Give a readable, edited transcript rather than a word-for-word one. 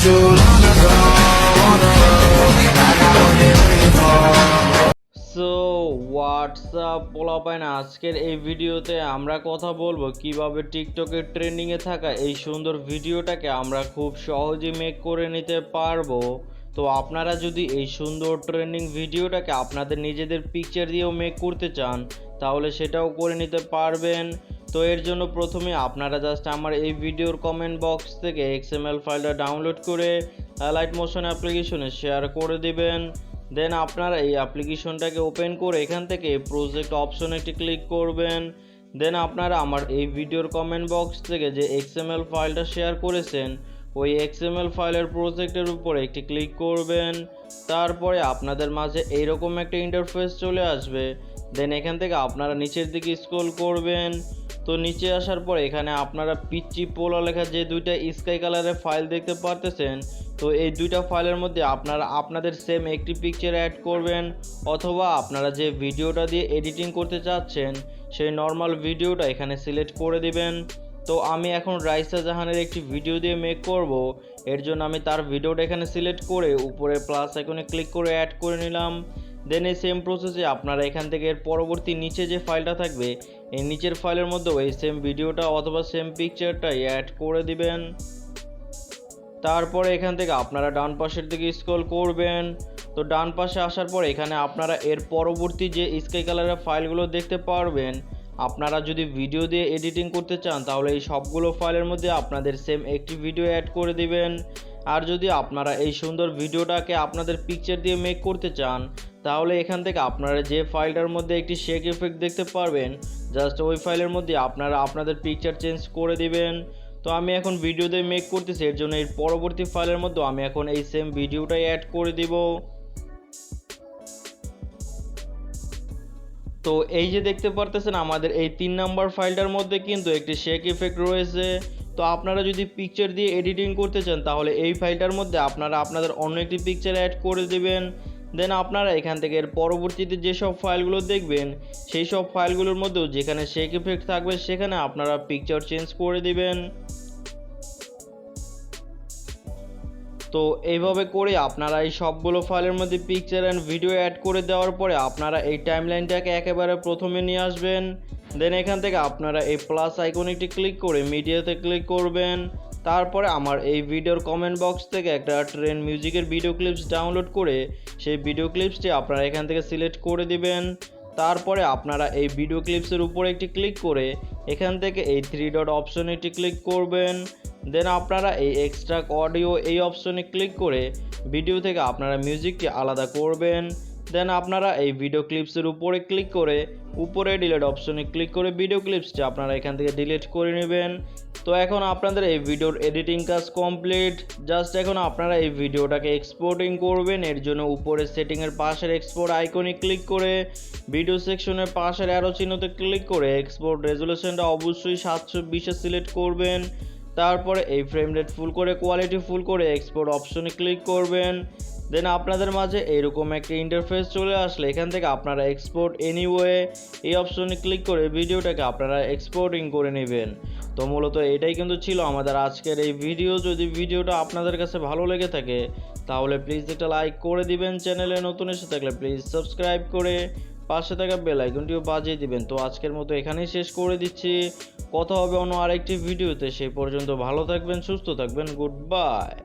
you wanna go, I know you're ready for. So WhatsApp পোলাপাইন, আজকের এই ভিডিওতে আমরা কথা বলবো কিভাবে টিকটকের ট্রেন্ডিংয়ে থাকা এই সুন্দর ভিডিওটাকে আমরা খুব সহজেই মেক করে নিতে পারবো। তো আপনারা যদি এই সুন্দর ট্রেন্ডিং ভিডিওটাকে আপনাদের নিজেদের পিকচার দিয়েও মেক করতে চান তাহলে সেটাও করে নিতে পারবেন। তো এর জন্য প্রথমে আপনারা জাস্ট আমার এই ভিডিওর কমেন্ট বক্স থেকে XML ফাইলটা ডাউনলোড করে অ্যালাইট মোশন অ্যাপ্লিকেশনে শেয়ার করে দিবেন। দেন আপনারা এই অ্যাপ্লিকেশনটাকে ওপেন করে এখান থেকে প্রজেক্ট অপশনে একটি ক্লিক করবেন। দেন আপনারা আমার এই ভিডিওর কমেন্ট বক্স থেকে যে XML ফাইলটা শেয়ার করেছেন ওই XML ফাইলের প্রজেক্টের উপরে একটি ক্লিক করবেন। তারপরে আপনাদের মাঝে এইরকম একটা ইন্টারফেস চলে আসবে। দেন এখান থেকে আপনারা নিচের দিকে স্ক্রল করবেন। তো নিচে আসার পর এখানে আপনারা পিচ্চি পোলা লেখা যে দুইটা স্কাই কালারের ফাইল দেখতে পারতেছেন, তো এই দুইটা ফাইলের মধ্যে আপনারা আপনাদের সেম একটি পিকচার অ্যাড করবেন, অথবা আপনারা যে ভিডিওটা দিয়ে এডিটিং করতে চাচ্ছেন সেই নর্মাল ভিডিওটা এখানে সিলেক্ট করে দিবেন। তো আমি এখন রাইসা জাহানের একটি ভিডিও দিয়ে মেক করব, এর জন্য আমি তার ভিডিওটা এখানে সিলেক্ট করে উপরে প্লাস আইকনে ক্লিক করে অ্যাড করে নিলাম। দেন এই সেম প্রসেসে আপনারা এখান থেকে এর পরবর্তী নিচে যে ফাইলটা থাকবে এই নিচের ফাইলের মধ্যেও এই সেম ভিডিওটা অথবা সেম পিকচারটাই অ্যাড করে দিবেন। তারপরে এখান থেকে আপনারা ডান পাশের দিকে স্ক্রল করবেন। তো ডান পাশে আসার পর এখানে আপনারা এর পরবর্তী যে স্কাই কালারের ফাইলগুলো দেখতে পারবেন। আপনারা যদি ভিডিও দিয়ে এডিটিং করতে চান তাহলে এই সবগুলো ফাইলের মধ্যে আপনাদের সেম একটি ভিডিও অ্যাড করে দিবেন। আর যদি আপনারা এই সুন্দর ভিডিওটাকে আপনাদের পিকচার দিয়ে মেক করতে চান তাহলে এখান থেকে আপনারা যে ফাইলটার মধ্যে একটি শেক এফেক্ট দেখতে পারবেন, জাস্ট ওই ফাইলের মধ্যে আপনারা আপনাদের পিকচার চেঞ্জ করে দিবেন। তো আমি এখন ভিডিও দিয়ে মেক করতেছি, এর জন্য এর পরবর্তী ফাইলের মধ্যে আমি এখন এই সেম ভিডিওটাই অ্যাড করে দিব। তো এই যে দেখতে পারতেছেন আমাদের এই 3 নাম্বার ফাইলটার মধ্যে কিন্তু একটি শেক ইফেক্ট রয়েছে। তো আপনারা যদি পিকচার দিয়ে এডিটিং করতে চান তাহলে এই ফাইলটার মধ্যে আপনারা আপনাদের অন্য একটি পিকচার অ্যাড করে দিবেন। দেন আপনারা এখান থেকে এর পরবর্তীতে যেসব ফাইলগুলো দেখবেন সেই সব ফাইলগুলোর মধ্যেও যেখানে শেক ইফেক্ট থাকবে সেখানে আপনারা পিকচার চেঞ্জ করে দিবেন। তো এইভাবে করে আপনারা এই সবগুলো ফাইলের মধ্যে পিকচার অ্যান্ড ভিডিও অ্যাড করে দেওয়ার পরে আপনারা এই টাইমলাইনটাকে একেবারে প্রথমে নিয়ে আসবেন। দেন এখান থেকে আপনারা এই প্লাস আইকনটি ক্লিক করে মিডিয়াতে ক্লিক করবেন। তারপরে আমার এই ভিডিওর কমেন্ট বক্স থেকে একটা ট্রেন মিউজিকের ভিডিও ক্লিপস ডাউনলোড করে সেই ভিডিও ক্লিপসটি আপনারা এখান থেকে সিলেক্ট করে দিবেন। তারপরে আপনারা এই ভিডিও ক্লিপসের উপরে একটি ক্লিক করে এখান থেকে এই 3 ডট অপশনে একটি ক্লিক করবেন। দেন আপনারা এই এক্সট্রাক্ট অডিও এই অপশনে ক্লিক করে ভিডিও থেকে আপনারা মিউজিকটি আলাদা করবেন। দেন আপনারা এই ভিডিও ক্লিপসের উপরে ক্লিক করে উপরে ডিলিট অপশনে ক্লিক করে ভিডিও ক্লিপসটি আপনারা এখান থেকে ডিলিট করে নেবেন। তো এখন আপনাদের এই ভিডিওর এডিটিং কাজ কমপ্লিট। জাস্ট এখন আপনারা এই ভিডিওটাকে এক্সপোর্টিং করবেন, এর জন্য উপরে সেটিংয়ের পাশের এক্সপোর্ট আইকনে ক্লিক করে ভিডিও সেকশনের পাশের অ্যারো চিহ্নতে ক্লিক করে এক্সপোর্ট রেজুলেশনটা অবশ্যই 720-এ সিলেক্ট করবেন। তারপরে এই ফ্রেম রেট ফুল করে কোয়ালিটি ফুল করে এক্সপোর্ট অপশনে ক্লিক করবেন। দেন আপনাদের মাঝে এরকম একটা ইন্টারফেস চলে আসলে এখান থেকে আপনারা এক্সপোর্ট এনিওয়ে এই অপশনে ক্লিক করে ভিডিওটাকে আপনারা এক্সপোর্টিং করে নেবেন। তো মূলত এটাই কিন্তু ছিল আমাদের আজকের এই ভিডিও। যদি ভিডিওটা আপনাদের কাছে ভালো লেগে থাকে তাহলে প্লিজ একটা লাইক করে দিবেন, চ্যানেলে নতুন এসে থাকলে প্লিজ সাবস্ক্রাইব করে পাশে থাকা বেল আইকনটিও বাজিয়ে দিবেন। তো আজকের মতো এখানেই শেষ করে দিচ্ছি, কথা হবে অন্য আরেকটি ভিডিওতে। সেই পর্যন্ত ভালো থাকবেন, সুস্থ থাকবেন, গুড বাই।